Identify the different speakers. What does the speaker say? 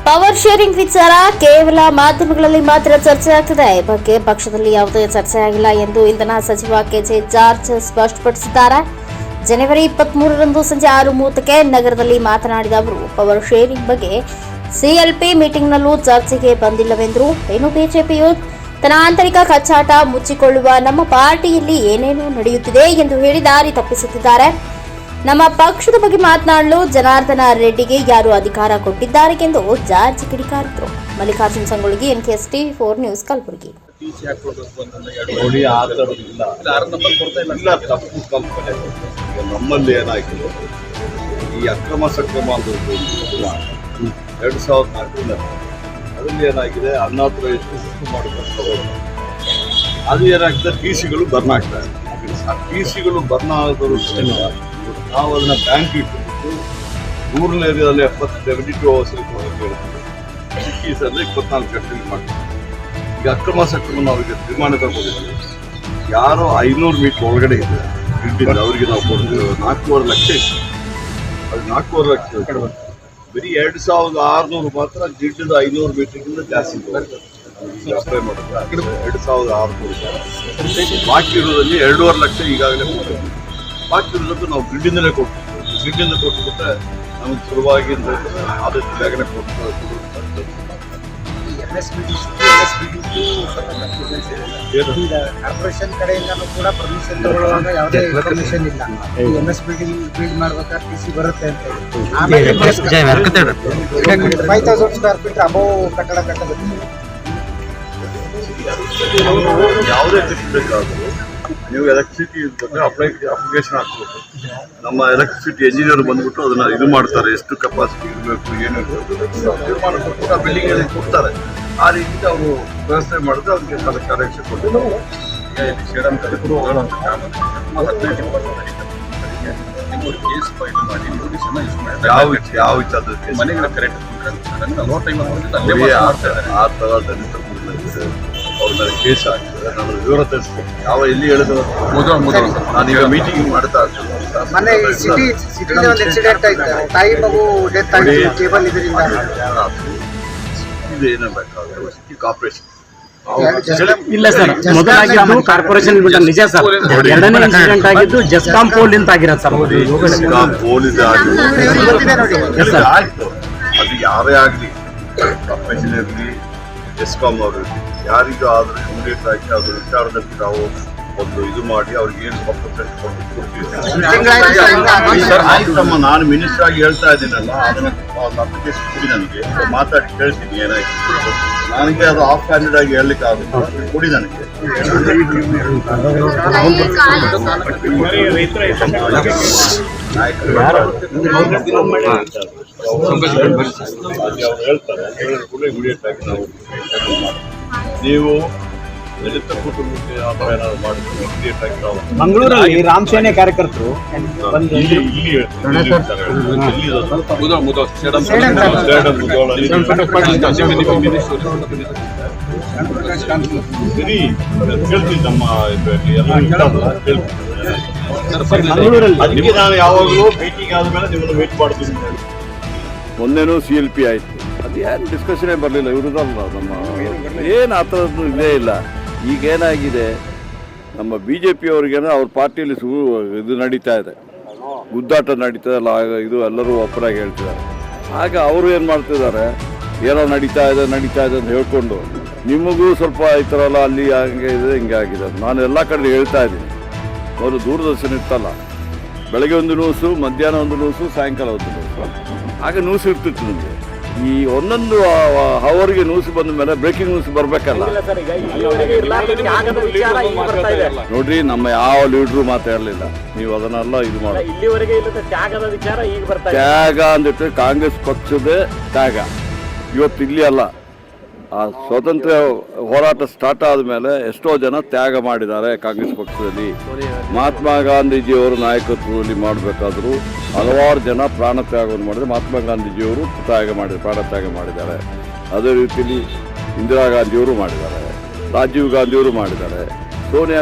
Speaker 1: Power sharing ವಿಚಾರ ಕೇವಲ ಮಾಧ್ಯಮಗಳಲ್ಲಿ ಮಾತ್ರ ಚರ್ಚೆ ಆಗ್ತಿದೆ. ಈ ಬಗ್ಗೆ ಪಕ್ಷದಲ್ಲಿ ಯಾವುದೇ ಚರ್ಚೆ ಆಗಿಲ್ಲ ಎಂದು ಇಂಧನ ಸಚಿವ ಕೆಜೆ ಜಾರ್ಜ್ ಸ್ಪಷ್ಟಪಡಿಸಿದ್ದಾರೆ. ಜನವರಿ 23ರಂದು ಸಂಜೆ 6:30ಕ್ಕೆ ನಗರದಲ್ಲಿ ಮಾತನಾಡಿದ ಅವರು, ಪವರ್ ಶೇರಿಂಗ್ ಬಗ್ಗೆ ಸಿಎಲ್ಪಿ ಮೀಟಿಂಗ್ನಲ್ಲೂ ಚರ್ಚೆಗೆ ಬಂದಿಲ್ಲವೆಂದರು. ಇನ್ನು ಬಿಜೆಪಿಯು ತನ್ನ ಆಂತರಿಕ ಕಚ್ಚಾಟ ಮುಚ್ಚಿಕೊಳ್ಳುವ ನಮ್ಮ ಪಾರ್ಟಿಯಲ್ಲಿ ಏನೇನು ನಡೆಯುತ್ತಿದೆ ಎಂದು ಹೇಳಿ ದಾರಿ ತಪ್ಪಿಸುತ್ತಿದ್ದಾರೆ. ನಮ್ಮ ಪಕ್ಷದ ಬಗ್ಗೆ ಮಾತನಾಡಲು ಜನಾರ್ದನ ರೆಡ್ಡಿಗೆ ಯಾರು ಅಧಿಕಾರ ಕೊಟ್ಟಿದ್ದಾರೆ ಎಂದು ಜಾರ್ಜ್ ಕಿಡಿಕಾರಿದರು. Mallikarjun Sangolli, NKS TV4 news, Kalaburagi.
Speaker 2: ನೋಡಿ, ಆ ಥರದಿಲ್ಲ, ತಪ್ಪು ಕಲ್ಪನೆ. ನಮ್ಮಲ್ಲಿ ಏನಾಗಿದೆ, ಈ ಅಕ್ರಮ ಸಕ್ರಮ ಅಂತ 2004 ಅದರಲ್ಲಿ ಏನಾಗಿದೆ, ಅನ್ನಾಥರೈಸ್ಡ್ ಮಾಡಿಕೊಂಡು ಅದು ಏನಾಗ್ತದೆ, ಟಿಸಿಗಳು ಬರ್ನ್ ಆಗ್ತದೆ. ಆ ಟಿಸಿಗಳು ಬರ್ನ್ ಆಗೋದ್ರಿಂದ ನಾವು ಅದನ್ನ ಬ್ಯಾಂಕ್ ಇಟ್ಟು ರೂರಲ್ ಏರಿಯಾದಲ್ಲಿ 72 hours ಹೇಳ್ತೀವಿ, ಸಿಟೀಸಲ್ಲಿ 24 ಗಂಟೆಗೆ ಮಾಡ್ತೀವಿ. ಈಗ ಅಕ್ರಮ ಸಕ್ರಮ ನಾವೀಗ ತೀರ್ಮಾನ ತಗೊಂಡಿದ್ದೀವಿ. ಯಾರೋ 500 ಮೀಟರ್ ಒಳಗಡೆ ಇದೆ ದುಡ್ಡಿಂದ ಅವರಿಗೆ ನಾವು ಕೊಡ್ತೀವಿ. 4.5 ಲಕ್ಷ ಇತ್ತು, ಅದು 4.5 ಲಕ್ಷ. ಬರೀ 2600 ಮಾತ್ರ ದುಡ್ಡಿಂದ 500 ಮೀಟರ್ಗಿಂತ ಜಾಸ್ತಿ ಅಪ್ಲೈ ಮಾಡಿದ್ರೆ 2600. ಬಾಕಿ ಇರೋದ್ರಲ್ಲಿ 2.5 ಲಕ್ಷ ಈಗಾಗಲೇ ಕೊಡ್ತೀವಿ. ಬಾಕಿ ಇರೋದು ನಾವು ದುಡ್ಡಿಂದಲೇ ಕೊಡ್ತೀವಿ. ದುಡ್ಡಿಂದ ಕೊಟ್ಟುಬಿಟ್ರೆ ನಮಗೆ ಸುಲಭವಾಗಿ ಆದಷ್ಟು ಬೇಗನೆ ಕೊಟ್ಟು
Speaker 3: ಕಾರ್ಪೊರೇಷನ್ ಕಡೆಯಿಂದನೂ ಕೂಡ ಪರ್ಮಿಷನ್ ತಗೊಳ್ಳುವಾಗ ಯಾವುದೇ ಇನ್ಫಾರ್ಮೇಶನ್ ಇಲ್ಲ. ಬಿಲ್ಡ್ ಮಾಡ್ಬೇಕಾದ್ರೆ ಟಿಸಿ ಬರುತ್ತೆ ಅಂತ ಹೇಳಿ 5,000 ಸ್ಕ್ವೇರ್ ಫೀಟ್ ಅಬೋವ್ ಕಟ್ಟಡ ಕಟ್ಟಬೇಕು.
Speaker 2: ಯಾವುದೇ ಬೇಕಾದರೂ ನೀವು ಎಲೆಕ್ಟ್ರಿಸಿಟಿ ಬಗ್ಗೆ ಅಪ್ಲಿಕೇಶನ್ ಹಾಕ್ಬೇಕು. ನಮ್ಮ ಎಲೆಕ್ಟ್ರಿಸಿಟಿ ಇಂಜಿನಿಯರ್ ಬಂದ್ಬಿಟ್ಟು ಅದನ್ನ ಇದು ಮಾಡ್ತಾರೆ, ಎಷ್ಟು ಕೆಪಾಸಿಟಿ ಇರಬೇಕು, ಏನು ತೀರ್ಮಾನ ಕೊಟ್ಟು ಆ ಬಿಲ್ಡಿಂಗ್ ಕೊಡ್ತಾರೆ. ಆ ರೀತಿ ಅವರು ವ್ಯವಸ್ಥೆ ಮಾಡಿದ್ರೆ ಅವ್ರಿಗೆ ಕರೆಕ್ಷನ್ ಕೊಟ್ಟು ಶ್ರೀರಾಮ್ ಕಲಿಪುರು 15-20 ಕೇಸ್ ಫೈಲ್ ಮಾಡಿ ಯಾವ ವಿಚಾರದ ಮನೆಗಳ ಕರೆಕ್ಟ್ ಆ ಥರ ದಲಿತ ಅವ್ರ ಮೇಲೆ ಕೇಸ್ ಆಗ್ತದೆ. ನಾನು ವಿವರ ತಿಳಿಸ್ತೀನಿ, ಯಾವ ಎಲ್ಲಿ ಹೇಳಿದ್ರು ನಾನೀಗ ಮೀಟಿಂಗ್ ಮಾಡ್ತಾ
Speaker 3: ಮೊನ್ನೆ ಸಿಟಿಲಿ ಒಂದು ಇನ್ಸಿಡೆಂಟ್ ಆಯ್ತು, ತಾಯಿ ಮಗು ಡೆತ್ ಆಗಿದೆ ಕೇಬಲ್ ಇದರಿಂದ.
Speaker 2: ಇದು ಏನೋ ಬೇಕಾದ್ರೆ ಸಿಟಿ ಕಾರ್ಪೊರೇಷನ್
Speaker 4: ಇಲ್ಲ ಸರ್, ಮೊದಲಾಗಿದ್ದು ಕಾರ್ಪೊರೇಷನ್ ನಿಜ ಸರ್. ಎರಡನೇ ಇನ್ಸಿಡೆಂಟ್ ಆಗಿದ್ದು ಜಸ್ಕಾಂ ಪೋಲ್ ಅಂತ ಆಗಿರೋದು ಸರ್.
Speaker 2: ಜಸ್ಕಾಂ ಪೋಲ್ ಆಯ್ತು, ಅದು ಯಾರೇ ಆಗಲಿ, ಕಾರ್ಪೊರೇಷನ್ ಇರಲಿ, ಜಸ್ಕಾಂ ಅವರು ಇರಲಿ, ಯಾರಿಗೂ ಆದರೂ ಇಮಿಡಿಯೇಟ್ ಆಗಿ ಅದ್ರ ವಿಚಾರದಲ್ಲಿ ನಾವು ಒಂದು ಇದು ಮಾಡಿ ಅವ್ರಿಗೆ ಏನು ಕಾಂಪನ್ಸೇಷನ್ ಕೊಡ್ತೀವಿ. ಆಯ್ತಮ್ಮ, ನಾನು ಮಿನಿಸ್ಟರ್ ಆಗಿ ಹೇಳ್ತಾ ಇದ್ದೀನಲ್ಲ, ಅದನ್ನ ಒಂದು ಅಪ್ಲಿಕೇಶನ್ ಕೊಡಿ, ನನಗೆ ಮಾತಾಡಿ ಕೇಳ್ತೀನಿ ಏನಾಯ್ತು. ನನಗೆ ಅದು ಆಫ್ ಹ್ಯಾಂಡೆಡ್ ಆಗಿ ಹೇಳಲಿಕ್ಕೆ ಆಗುತ್ತೆ, ಕೊಡಿ ನನಗೆ. ಹೇಳ್ತಾರೆ ಇಮಿಡಿಯೇಟ್ ಆಗಿ ನಾವು ನೀವು ದಲಿತ ಕುಟುಂಬಕ್ಕೆ ಆ ಥರ ಏನಾದ್ರು ಮಾಡಿದ್ರೆ ಇಮಿಡಿಯೇಟ್ ಆಗಿ ನಾವು
Speaker 4: ಮಂಗಳೂರಲ್ಲಿ ರಾಮ್ ಸೇನೆ ಕಾರ್ಯಕರ್ತರು
Speaker 2: ಕೇಳ್ತೀನಿ ನಮ್ಮ ಅದಕ್ಕೆ ನಾನು ಯಾವಾಗಲೂ ಮೀಟಿಂಗ್ ಆದ್ಮೇಲೆ ನಿಮ್ಮನ್ನು ಮೀಟ್ ಮಾಡ್ತೀನಿ. ಮೊನ್ನೆನೂ CLP ಆಯ್ತು, ಅದು ಏನು ಡಿಸ್ಕಷನೇ ಬರಲಿಲ್ಲ. ಇವ್ರದಲ್ಲ ನಮ್ಮ ಏನು ಆ ಥರದ್ದು ಇದೇ ಇಲ್ಲ. ಈಗೇನಾಗಿದೆ, ನಮ್ಮ BJP ಅವ್ರಿಗೇನೋ ಅವ್ರ ಪಾರ್ಟಿಯಲ್ಲಿ ಇದು ನಡೀತಾ ಇದೆ, ಗುದ್ದಾಟ ನಡೀತಾ ಇಲ್ಲ. ಇದು ಎಲ್ಲರೂ ಒಪ್ಪರಾಗಿ ಹೇಳ್ತಿದ್ದಾರೆ. ಆಗ ಅವರು ಏನು ಮಾಡ್ತಿದ್ದಾರೆ, ಏನೋ ನಡೀತಾ ಇದೆ ಅಂತ ಹೇಳ್ಕೊಂಡು ನಿಮಗೂ ಸ್ವಲ್ಪ ಈ ಥರ ಎಲ್ಲ ಅಲ್ಲಿ ಹಂಗೆ ಇದೆ ಹಿಂಗೆ ಆಗಿದೆ. ನಾನು ಎಲ್ಲ ಕಡೆ ಹೇಳ್ತಾ ಇದ್ದೀನಿ. ಅವರು ದೂರದರ್ಶನ ಇತ್ತಲ್ಲ, ಬೆಳಗ್ಗೆ ಒಂದು ನ್ಯೂಸು, ಮಧ್ಯಾಹ್ನ ಒಂದು ನ್ಯೂಸು, ಸಾಯಂಕಾಲ ಒಂದು ನ್ಯೂಸು, ಆಗ ನ್ಯೂಸ್ ಇರ್ತಿತ್ತು ನಿಮಗೆ. ಈ ಒಂದೊಂದು ಅವರಿಗೆ ನ್ಯೂಸ್ ಬಂದ ಮೇಲೆ ಬ್ರೇಕಿಂಗ್ ನ್ಯೂಸ್ ಬರಬೇಕಲ್ಲ. ನೋಡ್ರಿ, ನಮ್ಮ ಯಾವ ಲೀಡ್ರು ಮಾತಾಡಲಿಲ್ಲ, ನೀವು ಅದನ್ನೆಲ್ಲ ಇದು ಮಾಡಿ. ತ್ಯಾಗ ಅಂದ್ಬಿಟ್ಟು ಕಾಂಗ್ರೆಸ್ ಪಕ್ಷದ ತ್ಯಾಗ ಇವತ್ತು ಇಲ್ಲಿ ಅಲ್ಲ. ಆ ಸ್ವಾತಂತ್ರ್ಯ ಹೋರಾಟ ಸ್ಟಾರ್ಟ್ ಆದಮೇಲೆ ಎಷ್ಟೋ ಜನ ತ್ಯಾಗ ಮಾಡಿದ್ದಾರೆ ಕಾಂಗ್ರೆಸ್ ಪಕ್ಷದಲ್ಲಿ. ಮಹಾತ್ಮ ಗಾಂಧೀಜಿಯವರ ನಾಯಕತ್ವದಲ್ಲಿ ಮಾಡಬೇಕಾದ್ರೂ ಹಲವಾರು ಜನ ಪ್ರಾಣ ತ್ಯಾಗವನ್ನು ಮಾಡಿದರೆ ಮಹಾತ್ಮ ಗಾಂಧೀಜಿಯವರು ಪ್ರಾಣ ತ್ಯಾಗ ಮಾಡಿದ್ದಾರೆ. ಅದೇ ರೀತಿಯಲ್ಲಿ ಇಂದಿರಾ ಗಾಂಧಿಯವರು ಮಾಡಿದ್ದಾರೆ, ರಾಜೀವ್ ಗಾಂಧಿಯವರು ಮಾಡಿದ್ದಾರೆ, ಸೋನಿಯಾ